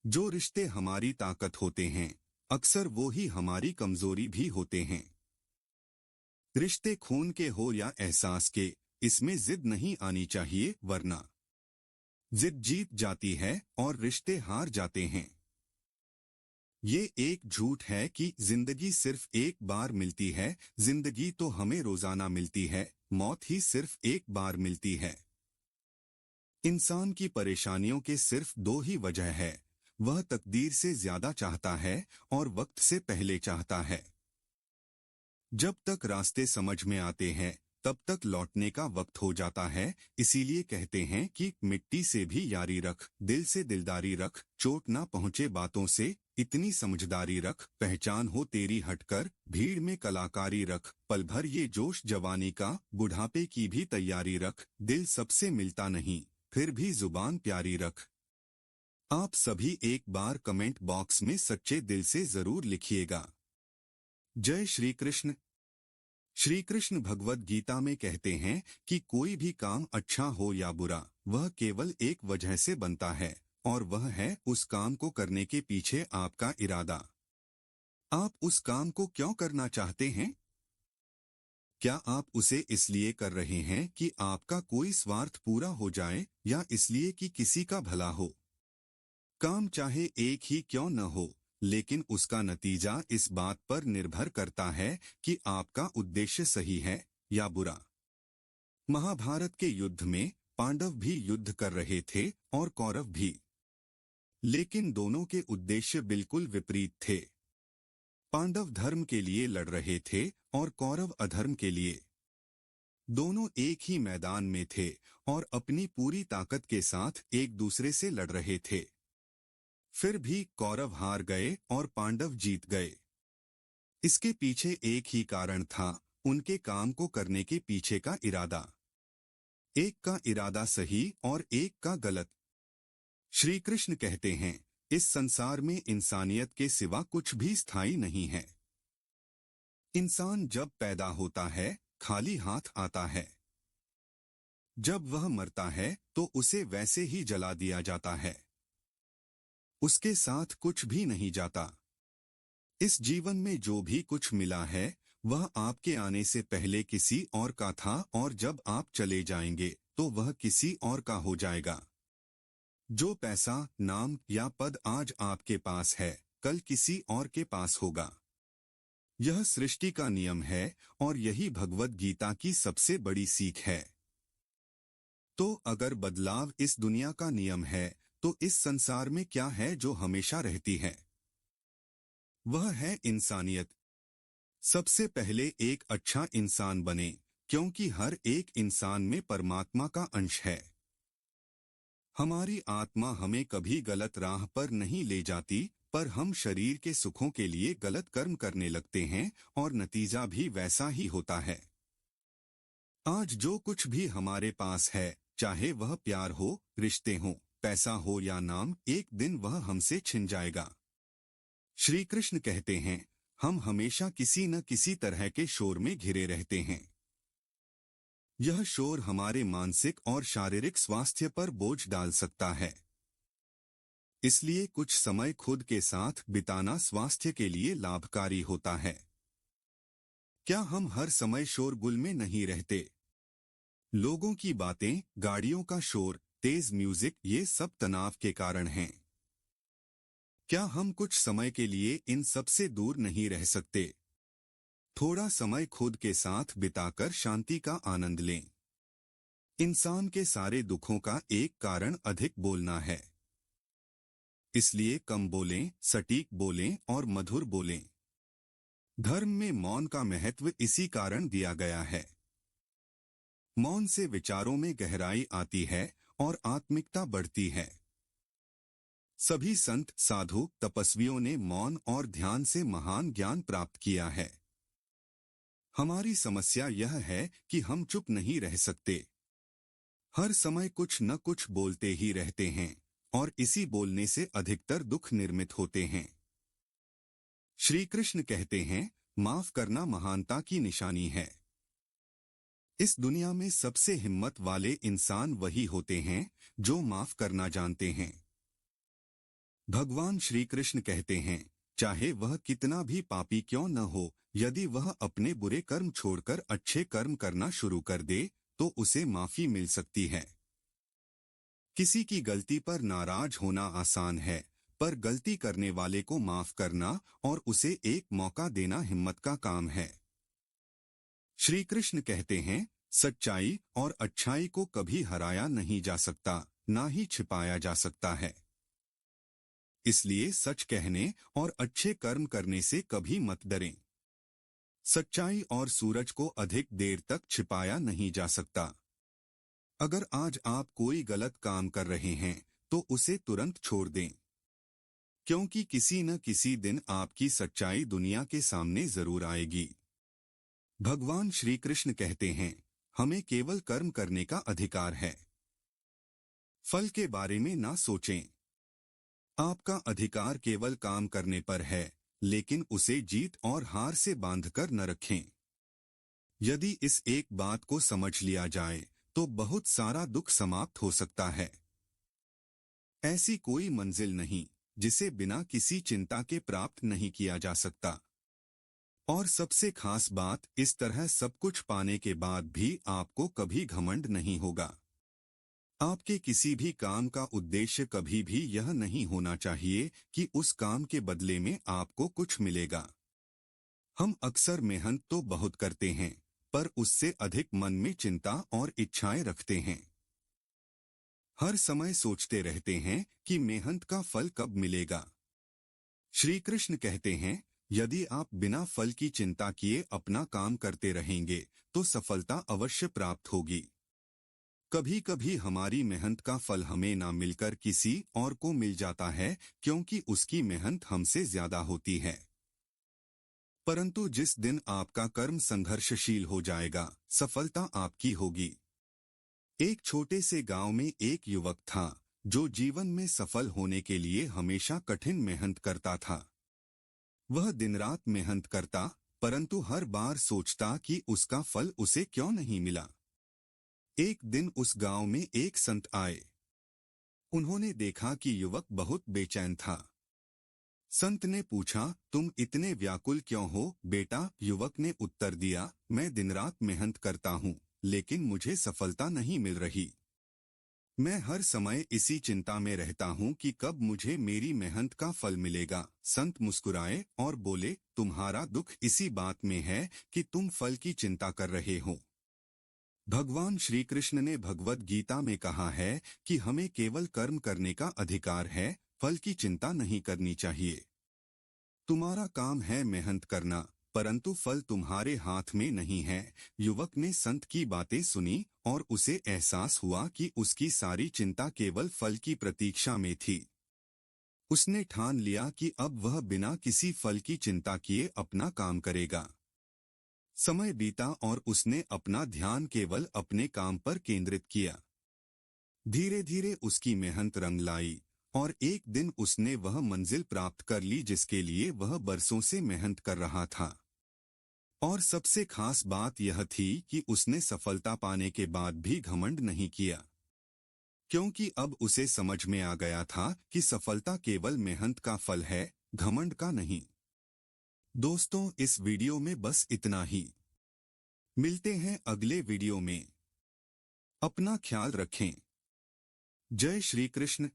जो रिश्ते हमारी ताकत होते हैं, अक्सर वो ही हमारी कमजोरी भी होते हैं। रिश्ते खून के हो या एहसास के, इसमें जिद नहीं आनी चाहिए, वरना जिद जीत जाती है और रिश्ते हार जाते हैं। ये एक झूठ है कि जिंदगी सिर्फ एक बार मिलती है। जिंदगी तो हमें रोजाना मिलती है, मौत ही सिर्फ एक बार मिलती है। इंसान की परेशानियों के सिर्फ दो ही वजह है। वह तकदीर से ज्यादा चाहता है और वक्त से पहले चाहता है। जब तक रास्ते समझ में आते हैं, तब तक लौटने का वक्त हो जाता है। इसीलिए कहते हैं कि मिट्टी से भी यारी रख, दिल से दिलदारी रख, चोट ना पहुंचे बातों से इतनी समझदारी रख, पहचान हो तेरी हटकर भीड़ में कलाकारी रख, पल भर ये जोश जवानी का, बुढ़ापे की भी तैयारी रख, दिल सबसे मिलता नहीं फिर भी जुबान प्यारी रख। आप सभी एक बार कमेंट बॉक्स में सच्चे दिल से जरूर लिखिएगा। जय श्री कृष्ण। श्री कृष्ण भगवद गीता में कहते हैं कि कोई भी काम अच्छा हो या बुरा, वह केवल एक वजह से बनता है, और वह है उस काम को करने के पीछे आपका इरादा। आप उस काम को क्यों करना चाहते हैं? क्या आप उसे इसलिए कर रहे हैं कि आपका कोई स्वार्थ पूरा हो जाए, या इसलिए कि किसी का भला हो? काम चाहे एक ही क्यों न हो, लेकिन उसका नतीजा इस बात पर निर्भर करता है कि आपका उद्देश्य सही है या बुरा। महाभारत के युद्ध में पांडव भी युद्ध कर रहे थे और कौरव भी, लेकिन दोनों के उद्देश्य बिल्कुल विपरीत थे। पांडव धर्म के लिए लड़ रहे थे और कौरव अधर्म के लिए। दोनों एक ही मैदान में थे और अपनी पूरी ताकत के साथ एक दूसरे से लड़ रहे थे। फिर भी कौरव हार गए और पांडव जीत गए। इसके पीछे एक ही कारण था, उनके काम को करने के पीछे का इरादा। एक का इरादा सही और एक का गलत। श्री कृष्ण कहते हैं, इस संसार में इंसानियत के सिवा कुछ भी स्थायी नहीं है। इंसान जब पैदा होता है, खाली हाथ आता है। जब वह मरता है तो उसे वैसे ही जला दिया जाता है। उसके साथ कुछ भी नहीं जाता। इस जीवन में जो भी कुछ मिला है, वह आपके आने से पहले किसी और का था, और जब आप चले जाएंगे तो वह किसी और का हो जाएगा। जो पैसा, नाम या पद आज आपके पास है, कल किसी और के पास होगा। यह सृष्टि का नियम है और यही भगवद गीता की सबसे बड़ी सीख है। तो अगर बदलाव इस दुनिया का नियम है, तो इस संसार में क्या है जो हमेशा रहती है? वह है इंसानियत। सबसे पहले एक अच्छा इंसान बने, क्योंकि हर एक इंसान में परमात्मा का अंश है। हमारी आत्मा हमें कभी गलत राह पर नहीं ले जाती, पर हम शरीर के सुखों के लिए गलत कर्म करने लगते हैं और नतीजा भी वैसा ही होता है। आज जो कुछ भी हमारे पास है, चाहे वह प्यार हो, रिश्ते हो, पैसा हो या नाम, एक दिन वह हमसे छिन जाएगा। श्री कृष्ण कहते हैं, हम हमेशा किसी न किसी तरह के शोर में घिरे रहते हैं। यह शोर हमारे मानसिक और शारीरिक स्वास्थ्य पर बोझ डाल सकता है। इसलिए कुछ समय खुद के साथ बिताना स्वास्थ्य के लिए लाभकारी होता है। क्या हम हर समय शोरगुल में नहीं रहते? लोगों की बातें, गाड़ियों का शोर, तेज म्यूजिक, ये सब तनाव के कारण हैं। क्या हम कुछ समय के लिए इन सब से दूर नहीं रह सकते? थोड़ा समय खुद के साथ बिताकर शांति का आनंद लें। इंसान के सारे दुखों का एक कारण अधिक बोलना है। इसलिए कम बोलें, सटीक बोलें और मधुर बोलें। धर्म में मौन का महत्व इसी कारण दिया गया है। मौन से विचारों में गहराई आती है और आत्मिकता बढ़ती है। सभी संत, साधु, तपस्वियों ने मौन और ध्यान से महान ज्ञान प्राप्त किया है। हमारी समस्या यह है कि हम चुप नहीं रह सकते। हर समय कुछ न कुछ बोलते ही रहते हैं, और इसी बोलने से अधिकतर दुख निर्मित होते हैं। श्री कृष्ण कहते हैं, माफ करना महानता की निशानी है। इस दुनिया में सबसे हिम्मत वाले इंसान वही होते हैं जो माफ करना जानते हैं। भगवान श्री कृष्ण कहते हैं, चाहे वह कितना भी पापी क्यों न हो, यदि वह अपने बुरे कर्म छोड़कर अच्छे कर्म करना शुरू कर दे तो उसे माफी मिल सकती है। किसी की गलती पर नाराज होना आसान है, पर गलती करने वाले को माफ करना और उसे एक मौका देना हिम्मत का काम है। श्री कृष्ण कहते हैं, सच्चाई और अच्छाई को कभी हराया नहीं जा सकता, ना ही छिपाया जा सकता है। इसलिए सच कहने और अच्छे कर्म करने से कभी मत डरें। सच्चाई और सूरज को अधिक देर तक छिपाया नहीं जा सकता। अगर आज आप कोई गलत काम कर रहे हैं तो उसे तुरंत छोड़ दें, क्योंकि किसी न किसी दिन आपकी सच्चाई दुनिया के सामने जरूर आएगी। भगवान श्री कृष्ण कहते हैं, हमें केवल कर्म करने का अधिकार है, फल के बारे में ना सोचें। आपका अधिकार केवल काम करने पर है, लेकिन उसे जीत और हार से बांधकर न रखें। यदि इस एक बात को समझ लिया जाए तो बहुत सारा दुख समाप्त हो सकता है। ऐसी कोई मंजिल नहीं जिसे बिना किसी चिंता के प्राप्त नहीं किया जा सकता। और सबसे खास बात, इस तरह सब कुछ पाने के बाद भी आपको कभी घमंड नहीं होगा। आपके किसी भी काम का उद्देश्य कभी भी यह नहीं होना चाहिए कि उस काम के बदले में आपको कुछ मिलेगा। हम अक्सर मेहनत तो बहुत करते हैं, पर उससे अधिक मन में चिंता और इच्छाएं रखते हैं। हर समय सोचते रहते हैं कि मेहनत का फल कब मिलेगा। श्री कृष्ण कहते हैं, यदि आप बिना फल की चिंता किए अपना काम करते रहेंगे तो सफलता अवश्य प्राप्त होगी। कभी कभी हमारी मेहनत का फल हमें ना मिलकर किसी और को मिल जाता है, क्योंकि उसकी मेहनत हमसे ज्यादा होती है। परंतु जिस दिन आपका कर्म संघर्षशील हो जाएगा, सफलता आपकी होगी। एक छोटे से गांव में एक युवक था जो जीवन में सफल होने के लिए हमेशा कठिन मेहनत करता था। वह दिन रात मेहनत करता, परंतु हर बार सोचता कि उसका फल उसे क्यों नहीं मिला। एक दिन उस गांव में एक संत आए। उन्होंने देखा कि युवक बहुत बेचैन था। संत ने पूछा, तुम इतने व्याकुल क्यों हो बेटा? युवक ने उत्तर दिया, मैं दिन रात मेहनत करता हूँ, लेकिन मुझे सफलता नहीं मिल रही। मैं हर समय इसी चिंता में रहता हूँ कि कब मुझे मेरी मेहनत का फल मिलेगा। संत मुस्कुराए और बोले, तुम्हारा दुख इसी बात में है कि तुम फल की चिंता कर रहे हो। भगवान श्री कृष्ण ने भगवत गीता में कहा है कि हमें केवल कर्म करने का अधिकार है, फल की चिंता नहीं करनी चाहिए। तुम्हारा काम है मेहनत करना, परंतु फल तुम्हारे हाथ में नहीं है। युवक ने संत की बातें सुनी और उसे एहसास हुआ कि उसकी सारी चिंता केवल फल की प्रतीक्षा में थी। उसने ठान लिया कि अब वह बिना किसी फल की चिंता किए अपना काम करेगा। समय बीता और उसने अपना ध्यान केवल अपने काम पर केंद्रित किया। धीरे धीरे उसकी मेहनत रंग लाई और एक दिन उसने वह मंजिल प्राप्त कर ली जिसके लिए वह बरसों से मेहनत कर रहा था। और सबसे खास बात यह थी कि उसने सफलता पाने के बाद भी घमंड नहीं किया, क्योंकि अब उसे समझ में आ गया था कि सफलता केवल मेहनत का फल है, घमंड का नहीं। दोस्तों, इस वीडियो में बस इतना ही। मिलते हैं अगले वीडियो में। अपना ख्याल रखें। जय श्री कृष्ण।